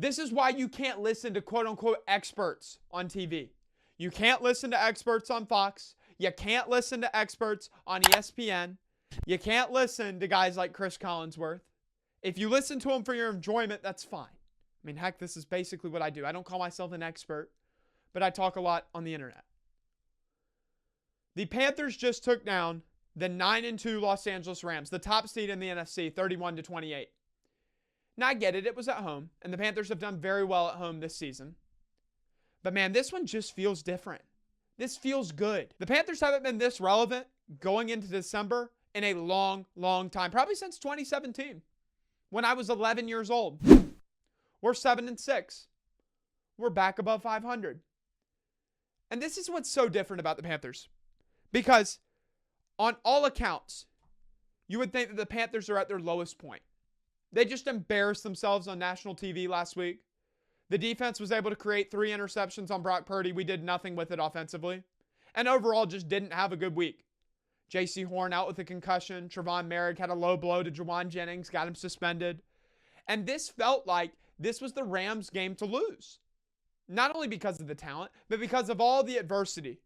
This is why you can't listen to quote-unquote experts on TV. You can't listen to experts on Fox. You can't listen to experts on ESPN. You can't listen to guys like Chris Collinsworth. If you listen to them for your enjoyment, that's fine. I mean, heck, this is basically what I do. I don't call myself an expert, but I talk a lot on the internet. The Panthers just took down the 9-2 Los Angeles Rams, the top seed in the NFC, 31-28. Now, I get it. It was at home, and the Panthers have done very well at home this season. But, man, this one just feels different. This feels good. The Panthers haven't been this relevant going into December in a long, long time. Probably since 2017, when I was 11 years old. We're 7-6. We're back above 500. And this is what's so different about the Panthers. Because on all accounts, you would think that the Panthers are at their lowest point. They just embarrassed themselves on national TV last week. The defense was able to create 3 interceptions on Brock Purdy. We did nothing with it offensively. And overall, just didn't have a good week. J.C. Horn out with a concussion. Trevon Merrick had a low blow to Jawan Jennings, got him suspended. And this felt like this was the Rams' game to lose. Not only because of the talent, but because of all the adversity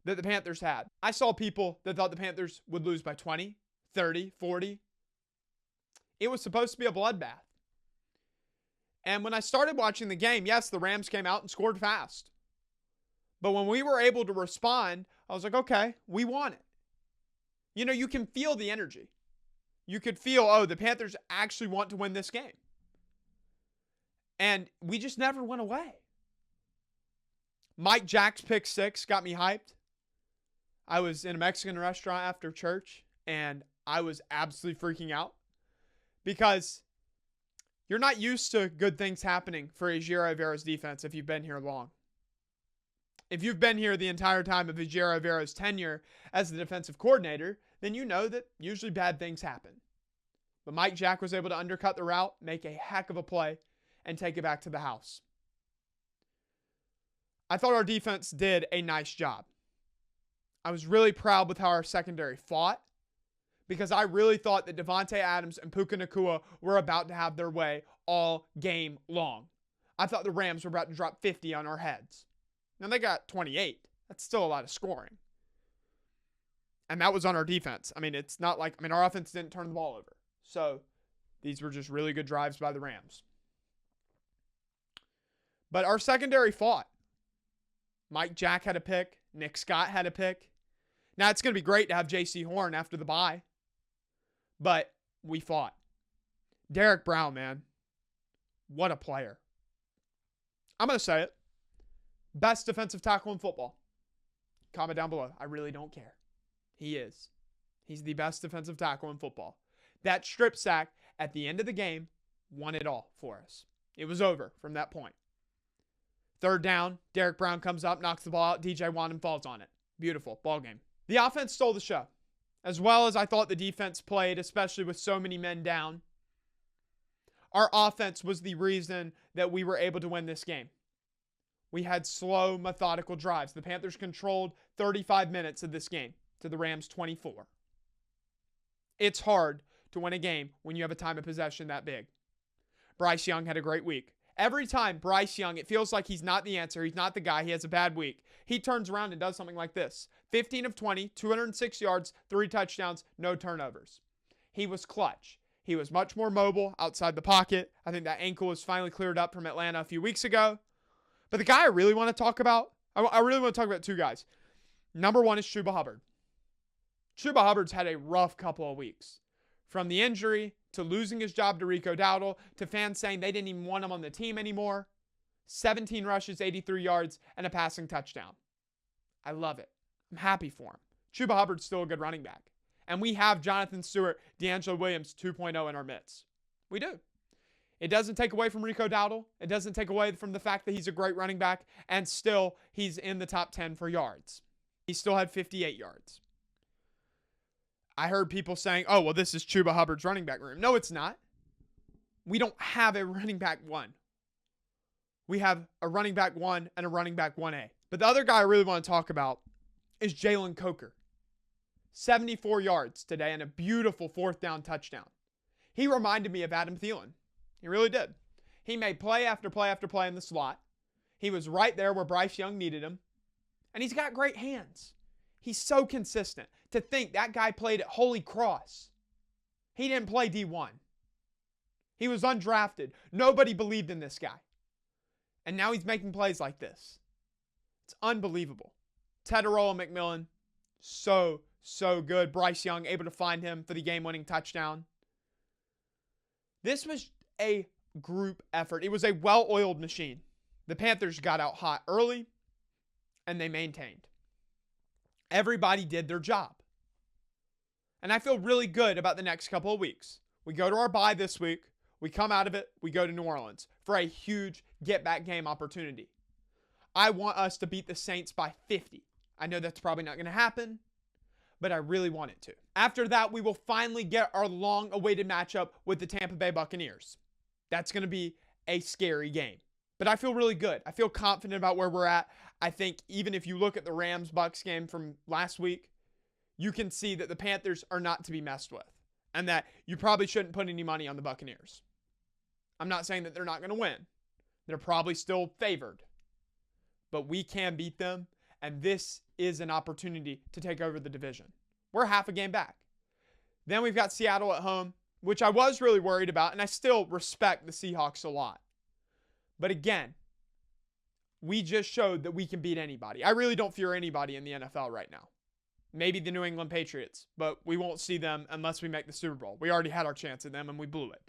that the Panthers had. I saw people that thought the Panthers would lose by 20, 30, 40. It was supposed to be a bloodbath. And when I started watching the game, yes, the Rams came out and scored fast. But when we were able to respond, I was like, okay, we won it. You know, you can feel the energy. You could feel, oh, the Panthers actually want to win this game. And we just never went away. Mike Jack's pick 6 got me hyped. I was in a Mexican restaurant after church, and I was absolutely freaking out because you're not used to good things happening for Ejiro Evera's defense if you've been here long. If you've been here the entire time of Ejiro Evera's tenure as the defensive coordinator, then you know that usually bad things happen. But Mike Jack was able to undercut the route, make a heck of a play, and take it back to the house. I thought our defense did a nice job. I was really proud with how our secondary fought because I really thought that Devontae Adams and Puka Nacua were about to have their way all game long. I thought the Rams were about to drop 50 on our heads. Now they got 28. That's still a lot of scoring. And that was on our defense. I mean, it's not like, our offense didn't turn the ball over. So these were just really good drives by the Rams. But our secondary fought. Mike Jack had a pick. Nick Scott had a pick. Now it's going to be great to have J.C. Horn after the bye. But we fought. Derek Brown, man. What a player. I'm going to say it. Best defensive tackle in football. Comment down below. I really don't care. He is. He's the best defensive tackle in football. That strip sack at the end of the game won it all for us. It was over from that point. Third down, Derek Brown comes up, knocks the ball out. DJ Wandon falls on it. Beautiful. Ball game. The offense stole the show. As well as I thought the defense played, especially with so many men down. Our offense was the reason that we were able to win this game. We had slow, methodical drives. The Panthers controlled 35 minutes of this game to the Rams 24. It's hard to win a game when you have a time of possession that big. Bryce Young had a great week. Every time Bryce Young, it feels like he's not the answer. He's not the guy. He has a bad week. He turns around and does something like this. 15 of 20, 206 yards, 3 touchdowns, no turnovers. He was clutch. He was much more mobile outside the pocket. I think that ankle was finally cleared up from Atlanta a few weeks ago. But the guy I really want to talk about, I really want to talk about 2 guys. Number 1 is Chuba Hubbard. Chuba Hubbard's had a rough couple of weeks. From the injury to losing his job to Rico Dowdle to fans saying they didn't even want him on the team anymore. 17 rushes, 83 yards, and a passing touchdown. I love it. I'm happy for him. Chuba Hubbard's still a good running back. And we have Jonathan Stewart, D'Angelo Williams 2.0 in our midst. We do. It doesn't take away from Rico Dowdle. It doesn't take away from the fact that he's a great running back, and still he's in the top 10 for yards. He still had 58 yards. I heard people saying, oh, well, this is Chuba Hubbard's running back room. No, it's not. We don't have a running back 1. We have a running back 1 and a running back 1A. But the other guy I really want to talk about is Jalen Coker. 74 yards today and a beautiful 4th down touchdown. He reminded me of Adam Thielen. He really did. He made play after play after play in the slot. He was right there where Bryce Young needed him. And he's got great hands. He's so consistent. To think that guy played at Holy Cross. He didn't play D1. He was undrafted. Nobody believed in this guy. And now he's making plays like this. It's unbelievable. Teterola McMillan, so good. Bryce Young able to find him for the game-winning touchdown. This was a group effort. It was a well-oiled machine. The Panthers got out hot early, and they maintained. Everybody did their job. And I feel really good about the next couple of weeks. We go to our bye this week. We come out of it. We go to New Orleans for a huge get-back game opportunity. I want us to beat the Saints by 50. I know that's probably not going to happen, but I really want it to. After that, we will finally get our long-awaited matchup with the Tampa Bay Buccaneers. That's going to be a scary game. But I feel really good. I feel confident about where we're at. I think even if you look at the Rams-Bucs game from last week, you can see that the Panthers are not to be messed with and that you probably shouldn't put any money on the Buccaneers. I'm not saying that they're not going to win. They're probably still favored. But we can beat them, and this is an opportunity to take over the division. We're half a game back. Then we've got Seattle at home, which I was really worried about, and I still respect the Seahawks a lot. But again, we just showed that we can beat anybody. I really don't fear anybody in the NFL right now. Maybe the New England Patriots, but we won't see them unless we make the Super Bowl. We already had our chance at them, and we blew it.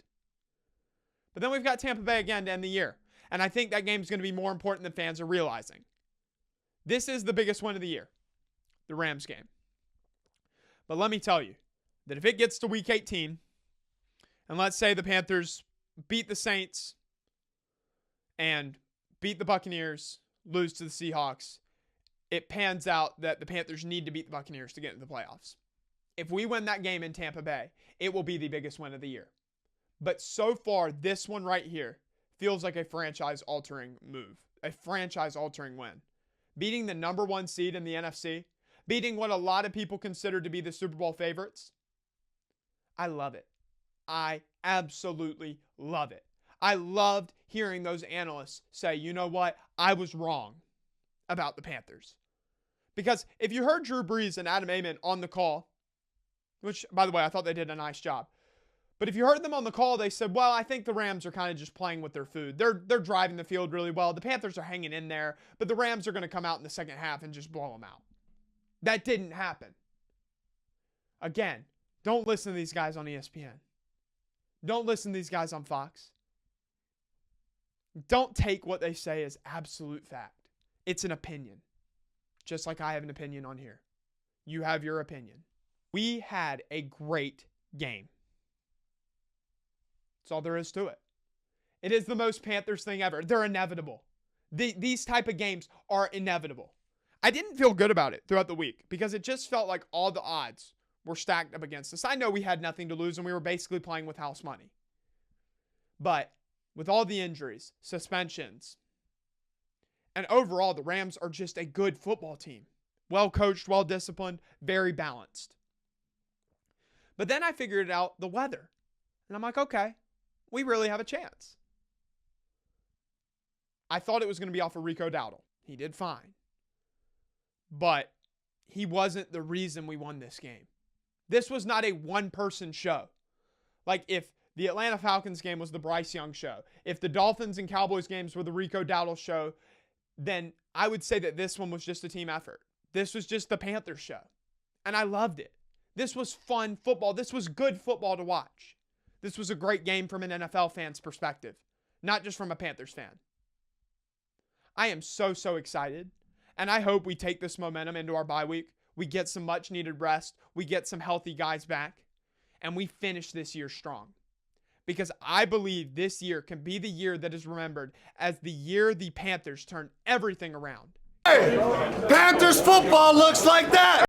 But then we've got Tampa Bay again to end the year. And I think that game's going to be more important than fans are realizing. This is the biggest win of the year, the Rams game. But let me tell you that if it gets to week 18, and let's say the Panthers beat the Saints and beat the Buccaneers, lose to the Seahawks, it pans out that the Panthers need to beat the Buccaneers to get into the playoffs. If we win that game in Tampa Bay, it will be the biggest win of the year. But so far, this one right here feels like a franchise-altering move, a franchise-altering win. Beating the number one seed in the NFC, beating what a lot of people consider to be the Super Bowl favorites. I love it. I absolutely love it. I loved hearing those analysts say, you know what, I was wrong about the Panthers. Because if you heard Drew Brees and Adam Amon on the call, which, by the way, I thought they did a nice job. But if you heard them on the call, they said, well, I think the Rams are kind of just playing with their food. They're driving the field really well. The Panthers are hanging in there, but the Rams are going to come out in the second half and just blow them out. That didn't happen. Again, don't listen to these guys on ESPN. Don't listen to these guys on Fox. Don't take what they say as absolute fact. It's an opinion. Just like I have an opinion on here. You have your opinion. We had a great game. That's all there is to it. It is the most Panthers thing ever. They're inevitable. These type of games are inevitable. I didn't feel good about it throughout the week because it just felt like all the odds were stacked up against us. I know we had nothing to lose and we were basically playing with house money. But with all the injuries, suspensions, and overall, the Rams are just a good football team. Well coached, well disciplined, very balanced. But then I figured out the weather. And I'm like, okay, we really have a chance. I thought it was going to be off of Rico Dowdle. He did fine. But he wasn't the reason we won this game. This was not a one-person show. Like if the Atlanta Falcons game was the Bryce Young show, if the Dolphins and Cowboys games were the Rico Dowdle show, then I would say that this one was just a team effort. This was just the Panthers show. And I loved it. This was fun football. This was good football to watch. This was a great game from an NFL fan's perspective, not just from a Panthers fan. I am so excited, and I hope we take this momentum into our bye week. We get some much-needed rest. We get some healthy guys back, and we finish this year strong. Because I believe this year can be the year that is remembered as the year the Panthers turn everything around. Hey, Panthers football looks like that.